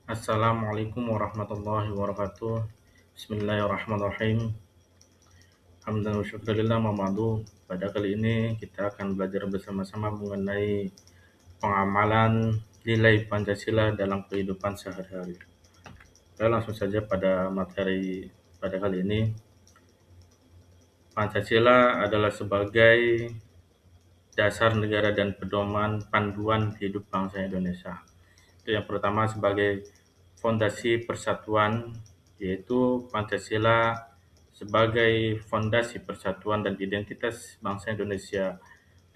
Assalamualaikum warahmatullahi wabarakatuh. Bismillahirrahmanirrahim. Hamdan wa syukurillah ma ba'du. Pada kali ini kita akan belajar bersama-sama mengenai pengamalan nilai Pancasila dalam kehidupan sehari-hari. Kita langsung saja pada materi pada kali ini. Pancasila adalah sebagai dasar negara dan pedoman panduan hidup bangsa Indonesia. Itu yang pertama sebagai fondasi persatuan, yaitu Pancasila sebagai fondasi persatuan dan identitas bangsa Indonesia.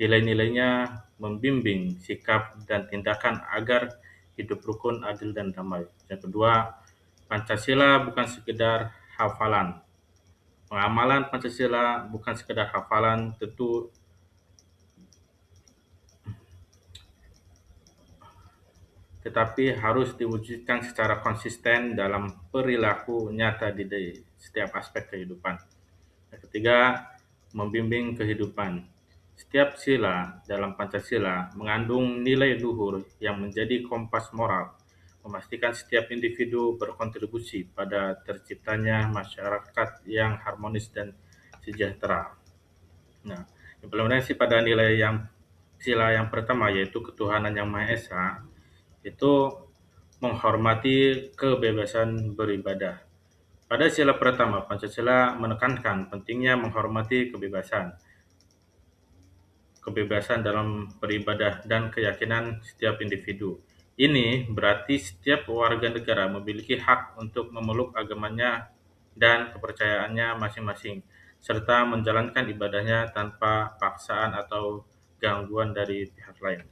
Nilai-nilainya membimbing sikap dan tindakan agar hidup rukun, adil, dan damai. Yang kedua, Pancasila bukan sekedar hafalan. Pengamalan Pancasila bukan sekedar hafalan, tetapi harus diwujudkan secara konsisten dalam perilaku nyata di setiap aspek kehidupan. Yang ketiga, membimbing kehidupan. Setiap sila dalam Pancasila mengandung nilai luhur yang menjadi kompas moral, memastikan setiap individu berkontribusi pada terciptanya masyarakat yang harmonis dan sejahtera. Nah, implementasi pada nilai yang sila yang pertama yaitu ketuhanan yang Maha Esa itu menghormati kebebasan beribadah. Pada sila pertama, Pancasila menekankan pentingnya menghormati kebebasan dalam beribadah dan keyakinan setiap individu. Ini berarti setiap warga negara memiliki hak untuk memeluk agamanya dan kepercayaannya masing-masing, serta menjalankan ibadahnya tanpa paksaan atau gangguan dari pihak lain.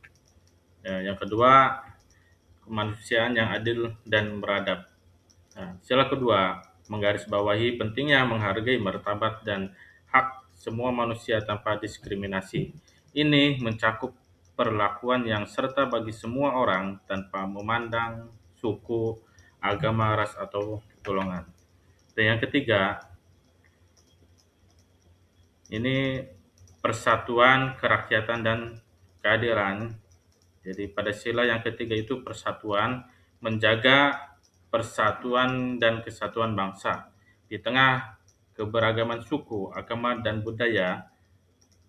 Yang kedua, kemanusiaan yang adil dan beradab. Sila kedua, menggarisbawahi pentingnya menghargai martabat dan hak semua manusia tanpa diskriminasi. Ini mencakup perlakuan yang serta bagi semua orang tanpa memandang suku, agama, ras, atau golongan. Dan yang ketiga, ini persatuan, kerakyatan, dan keadilan. Jadi pada sila yang ketiga itu persatuan, menjaga persatuan dan kesatuan bangsa. Di tengah keberagaman suku, agama, dan budaya,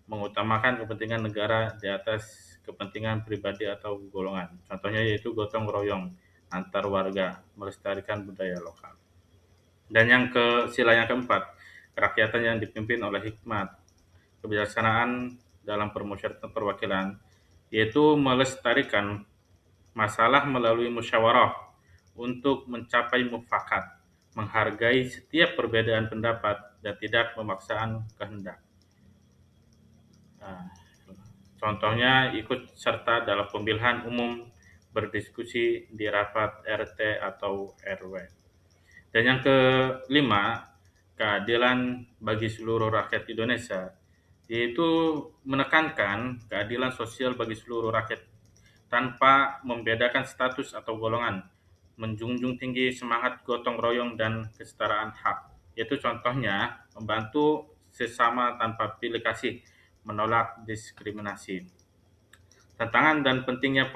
mengutamakan kepentingan negara di atas kepentingan pribadi atau golongan. Contohnya yaitu gotong royong antar warga, melestarikan budaya lokal. Dan sila yang keempat, kerakyatan yang dipimpin oleh hikmat, kebijaksanaan dalam permusyawaratan perwakilan, yaitu melestarikan masalah melalui musyawarah untuk mencapai mufakat, menghargai setiap perbedaan pendapat dan tidak memaksakan kehendak. Nah, contohnya ikut serta dalam pemilihan umum, berdiskusi di rapat RT atau RW. Dan yang kelima, keadilan bagi seluruh rakyat Indonesia, yaitu menekankan keadilan sosial bagi seluruh rakyat tanpa membedakan status atau golongan, menjunjung tinggi semangat gotong royong dan kesetaraan hak. Yaitu contohnya membantu sesama tanpa pilih kasih, menolak diskriminasi. Tantangan dan pentingnya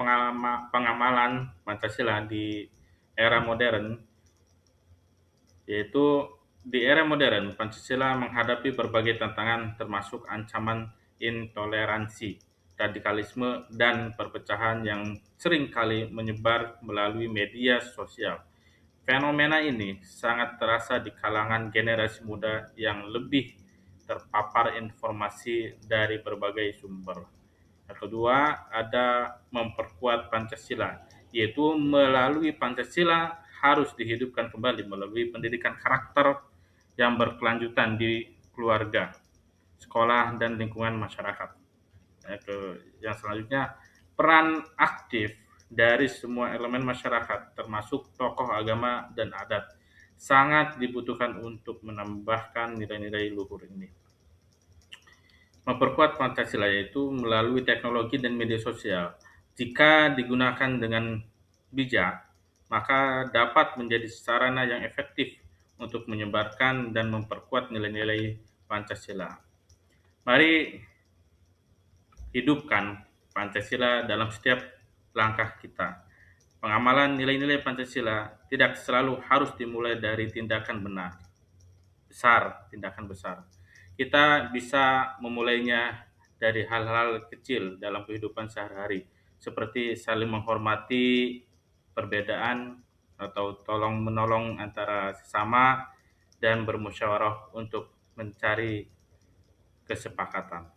pengamalan Pancasila di era modern, yaitu di era modern Pancasila menghadapi berbagai tantangan termasuk ancaman intoleransi, radikalisme, dan perpecahan yang seringkali menyebar melalui media sosial. Fenomena ini sangat terasa di kalangan generasi muda yang lebih terpapar informasi dari berbagai sumber. Yang kedua, ada memperkuat Pancasila, yaitu melalui Pancasila harus dihidupkan kembali melalui pendidikan karakter yang berkelanjutan di keluarga, sekolah, dan lingkungan masyarakat. Yang selanjutnya, peran aktif dari semua elemen masyarakat, termasuk tokoh agama dan adat, sangat dibutuhkan untuk menambahkan nilai-nilai luhur ini. Memperkuat Pancasila yaitu melalui teknologi dan media sosial. Jika digunakan dengan bijak, maka dapat menjadi sarana yang efektif untuk menyebarkan dan memperkuat nilai-nilai Pancasila. Mari hidupkan Pancasila dalam setiap langkah kita. Pengamalan nilai-nilai Pancasila tidak selalu harus dimulai dari tindakan besar. Kita bisa memulainya dari hal-hal kecil dalam kehidupan sehari-hari, seperti saling menghormati perbedaan atau tolong menolong antara sesama dan bermusyawarah untuk mencari kesepakatan.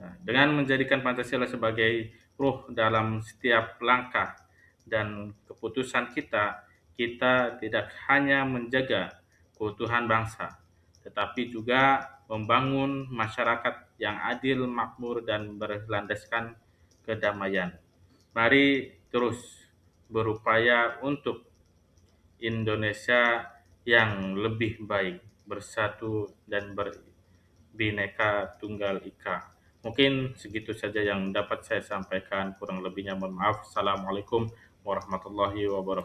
Nah, dengan menjadikan Pancasila sebagai ruh dalam setiap langkah dan keputusan kita, kita tidak hanya menjaga keutuhan bangsa, tetapi juga membangun masyarakat yang adil, makmur, dan berlandaskan kedamaian. Mari terus berupaya untuk Indonesia yang lebih baik, bersatu dan berbineka tunggal ika. Mungkin segitu saja yang dapat saya sampaikan, kurang lebihnya mohon maaf. Assalamualaikum warahmatullahi wabarakatuh.